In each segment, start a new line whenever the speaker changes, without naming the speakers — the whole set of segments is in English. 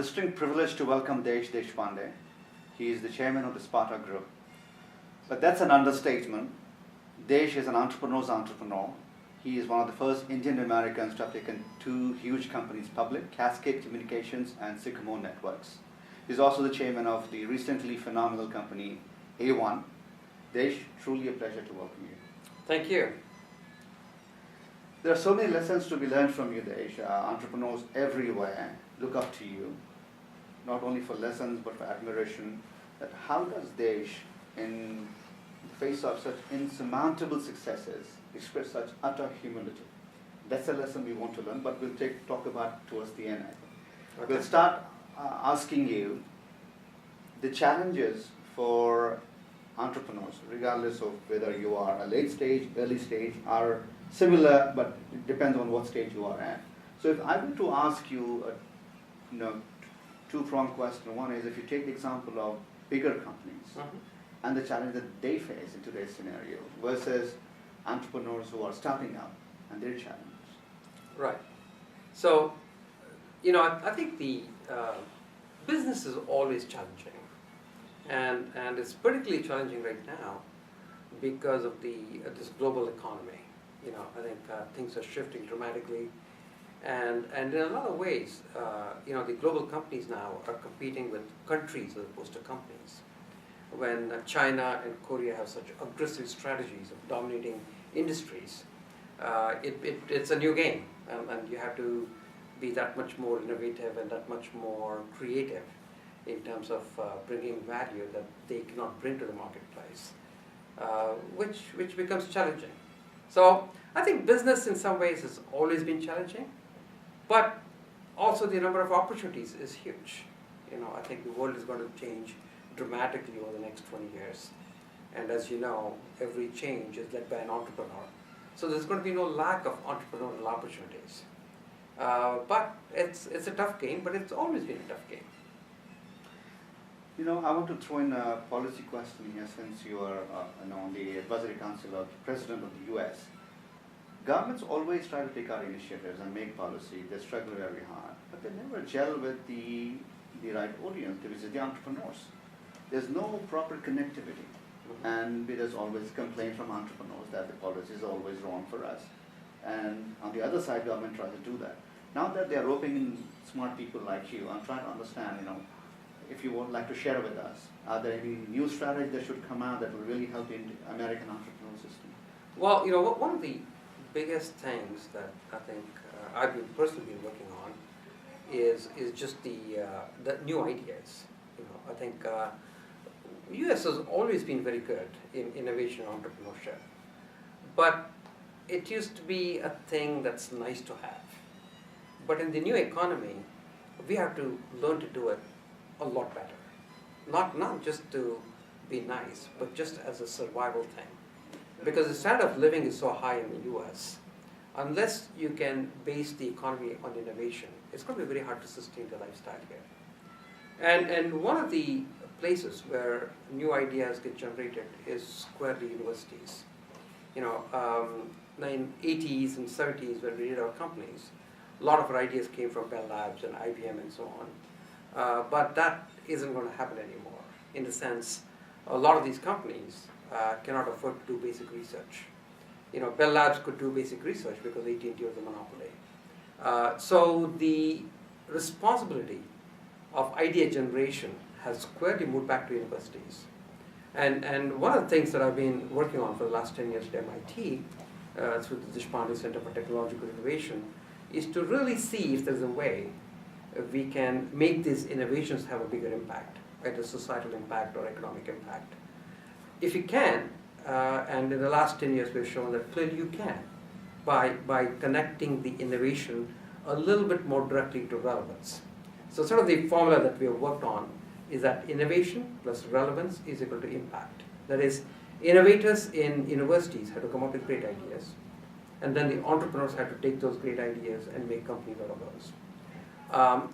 distinct privilege to welcome Deshpande. He is the chairman of the Sparta Group. But that's an understatement. Desh is an entrepreneur's entrepreneur. He is one of the first Indian Americans to have taken two huge companies public, Cascade Communications and Sycamore Networks. He's also the chairman of the recently phenomenal company A1. Desh, truly a pleasure to welcome you.
Thank you.
There are so many lessons to be learned from you, Desh. Entrepreneurs everywhere look up to you, not only for lessons but for admiration. That how does Desh, in the face of such insurmountable successes, express such utter humility? That's a lesson we want to learn, but we'll talk about towards the end, I think. Okay. We'll start asking you the challenges for entrepreneurs, regardless of whether you are a late stage, early stage, are similar, but it depends on what stage you are at. So if I were to ask you a two-pronged question, one is if you take the example of bigger companies and the challenge that they face in today's scenario versus entrepreneurs who are starting out and their challenges.
Right. So, I think the business is always challenging, and it's particularly challenging right now because of this global economy. I think things are shifting dramatically, and in a lot of ways, the global companies now are competing with countries as opposed to companies. When China and Korea have such aggressive strategies of dominating industries, it's a new game, and you have to be that much more innovative and that much more creative in terms of bringing value that they cannot bring to the marketplace, which becomes challenging. So I think business in some ways has always been challenging, but also the number of opportunities is huge. I think the world is going to change dramatically over the next 20 years. And as you know, every change is led by an entrepreneur. So there's going to be no lack of entrepreneurial opportunities. But it's a tough game, but it's always been a tough game.
I want to throw in a policy question here, since you are on the advisory council of the president of the US. Governments always try to take our initiatives and make policy. They struggle very hard, but they never gel with the right audience, which is the entrepreneurs. There's no proper connectivity, and there's always complaint from entrepreneurs that the policy is always wrong for us. And on the other side, government tries to do that. Now that they are roping in smart people like you, I'm trying to understand, if you would like to share with us, are there any new strategies that should come out that will really help the American entrepreneurial system?
Well, one of the biggest things that I think I've personally been working on is just the new ideas. I think U.S. has always been very good in innovation and entrepreneurship, but it used to be a thing that's nice to have. But in the new economy, we have to learn to do it a lot better. Not just to be nice, but just as a survival thing. Because the standard of living is so high in the US, unless you can base the economy on innovation, it's going to be very hard to sustain the lifestyle here. And one of the places where new ideas get generated is squarely universities. In the 80s and 70s, when we did our companies, a lot of our ideas came from Bell Labs and IBM and so on. But that isn't going to happen anymore. In the sense, a lot of these companies cannot afford to do basic research. Bell Labs could do basic research because AT&T was a monopoly. So the responsibility of idea generation has squarely moved back to universities. And one of the things that I've been working on for the last 10 years at MIT, through the Deshpande Center for Technological Innovation, is to really see if there's a way we can make these innovations have a bigger impact, either societal impact or economic impact. If you can, and in the last 10 years we've shown that clearly you can, by connecting the innovation a little bit more directly to relevance. So sort of the formula that we have worked on is that innovation plus relevance is equal to impact. That is, innovators in universities have to come up with great ideas, and then the entrepreneurs have to take those great ideas and make companies out of those.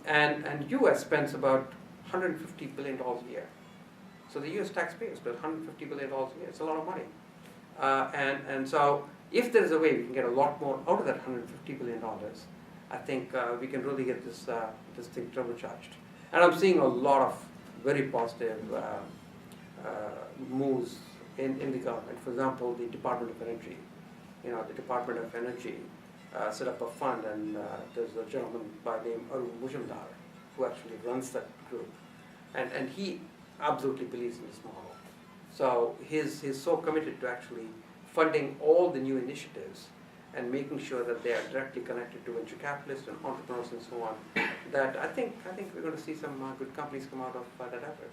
And US spends about $150 billion a year. So the US taxpayers spend $150 billion a year. It's a lot of money. And so if there is a way we can get a lot more out of that $150 billion, I think we can really get this thing turbocharged. And I'm seeing a lot of very positive moves in the government. For example, the Department of Energy. You know, the Department of Energy set up a fund, and there's a gentleman by the name Arun Mujumdar who actually runs that group. And he absolutely believes in this model. So he's so committed to actually funding all the new initiatives and making sure that they are directly connected to venture capitalists and entrepreneurs and so on, that I think we're going to see some good companies come out of that effort.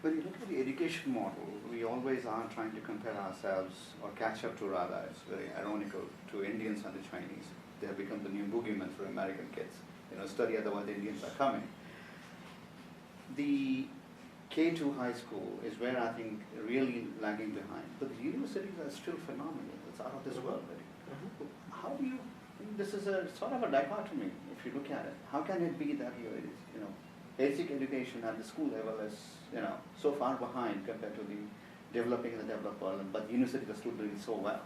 When you look at the education model, we always are trying to compare ourselves, or catch up to rather, it's very ironical, to Indians and the Chinese. They have become the new boogeymen for American kids. You know, study otherwise the Indians are coming. The K2 high school is where I think really lagging behind. But the universities are still phenomenal. It's out of this world. How do you, this is a sort of a dichotomy if you look at it. How can it be that here it is, you know, basic education at the school level is, you know, so far behind compared to the developing in the developed world, but universities are still doing so well?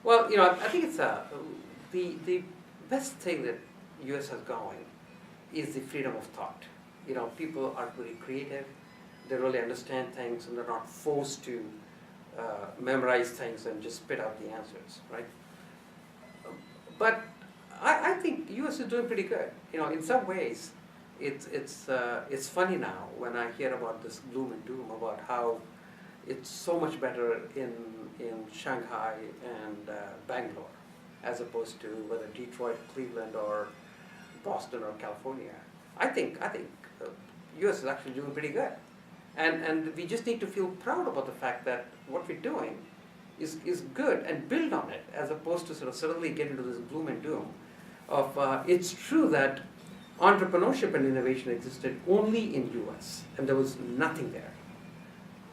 Well, you know, I think it's the best thing that US has going is the freedom of thought. You know, people are really creative, they really understand things, and they're not forced to memorize things and just spit out the answers, right? But I think US is doing pretty good. You know, in some ways, it's funny now when I hear about this gloom and doom about how it's so much better in Shanghai and Bangalore as opposed to whether Detroit, Cleveland, or Boston or California. I think US is actually doing pretty good. And we just need to feel proud about the fact that what we're doing is good and build on it, as opposed to sort of suddenly get into this gloom and doom of it's true that entrepreneurship and innovation existed only in US and there was nothing there.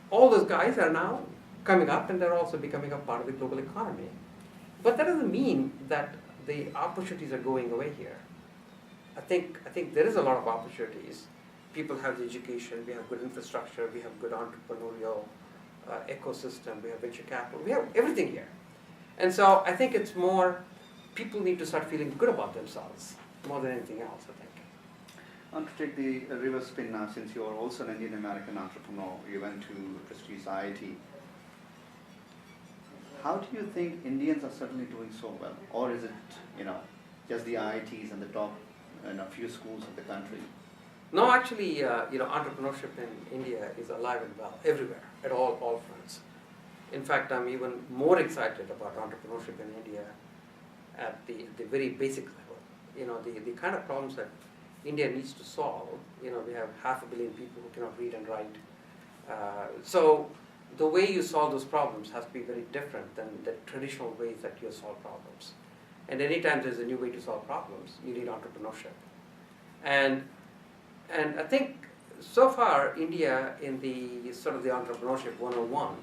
All those guys are now coming up and they're also becoming a part of the global economy. But that doesn't mean that the opportunities are going away here. I think there is a lot of opportunities. People have the education, we have good infrastructure, we have good entrepreneurial ecosystem, we have venture capital, we have everything here. And so I think it's more, people need to start feeling good about themselves more than anything else, I think.
I want to take the reverse spin now, since you are also an Indian American entrepreneur. You went to prestigious IIT. How do you think Indians are suddenly doing so well? Or is it, you know, just the IITs and the top and a few schools of the country?
No, actually, you know, entrepreneurship in India is alive and well, everywhere, at all fronts. In fact, I'm even more excited about entrepreneurship in India at the very basic level. You know, the kind of problems that India needs to solve, you know, we have 500 million people who cannot read and write. So the way you solve those problems has to be very different than the traditional ways that you solve problems. And anytime there's a new way to solve problems, you need entrepreneurship. And I think so far, India in the sort of the entrepreneurship 101,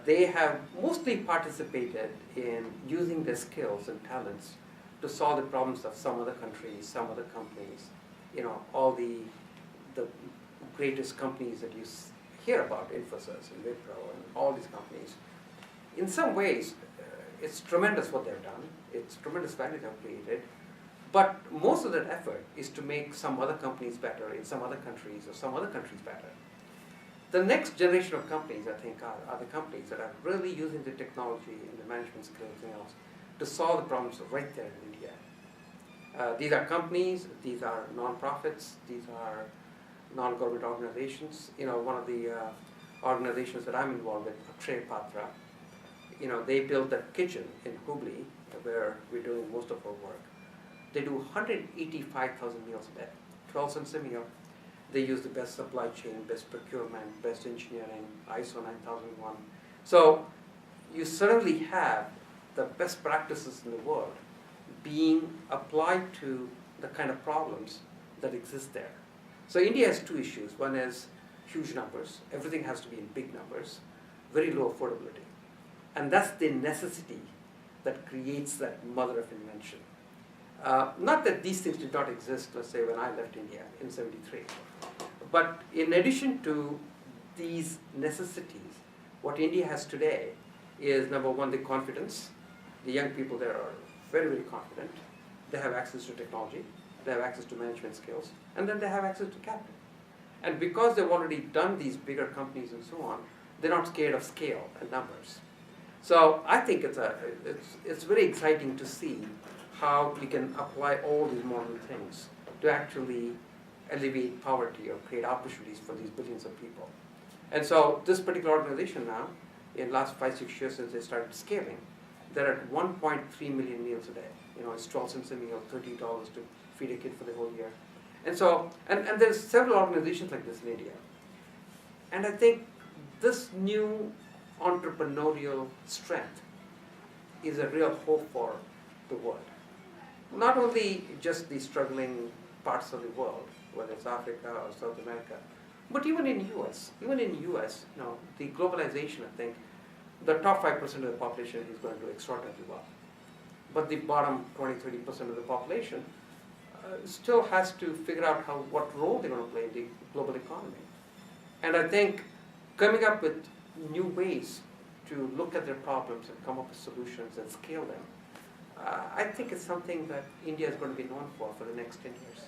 they have mostly participated in using their skills and talents to solve the problems of some other countries, some other companies. You know, all the greatest companies that you hear about, Infosys and Wipro and all these companies. In some ways, it's tremendous what they've done. It's tremendous value they've created. But most of that effort is to make some other companies better in some other countries or some other countries better. The next generation of companies, I think, are the companies that are really using the technology and the management skills and else to solve the problems right there in India. These are companies, these are non-profits, these are non-government organizations. You know, one of the organizations that I'm involved with, Akshay Patra, you know, they built that kitchen in Hubli where we're doing most of our work. They do 185,000 meals a day, 12 cents a meal. They use the best supply chain, best procurement, best engineering, ISO 9001. So you certainly have the best practices in the world being applied to the kind of problems that exist there. So India has two issues. One is huge numbers. Everything has to be in big numbers, very low affordability. And that's the necessity that creates that mother of invention. Not that these things did not exist, let's say, when I left India in '73. But in addition to these necessities, what India has today is, number one, the confidence. The young people there are very, very confident. They have access to technology. they have access to management skills, and then they have access to capital. And because they've already done these bigger companies and so on, they're not scared of scale and numbers. So I think it's very exciting to see how we can apply all these modern things to actually alleviate poverty or create opportunities for these billions of people. And so this particular organization now, in the last 5-6 years since they started scaling, they're at 1.3 million meals a day. You know, it's 12 cents a meal, $30 to feed a kid for the whole year. And so, and there's several organizations like this in India. And I think this new entrepreneurial strength is a real hope for the world. Not only just the struggling parts of the world, whether it's Africa or South America, but even in US. Even in US, you know, the globalization, I think, the top 5% of the population is going to do extraordinarily well. But the bottom 20-30% of the population still has to figure out what role they're going to play in the global economy. And I think coming up with new ways to look at their problems and come up with solutions and scale them, I think it's something that India is going to be known for the next 10 years.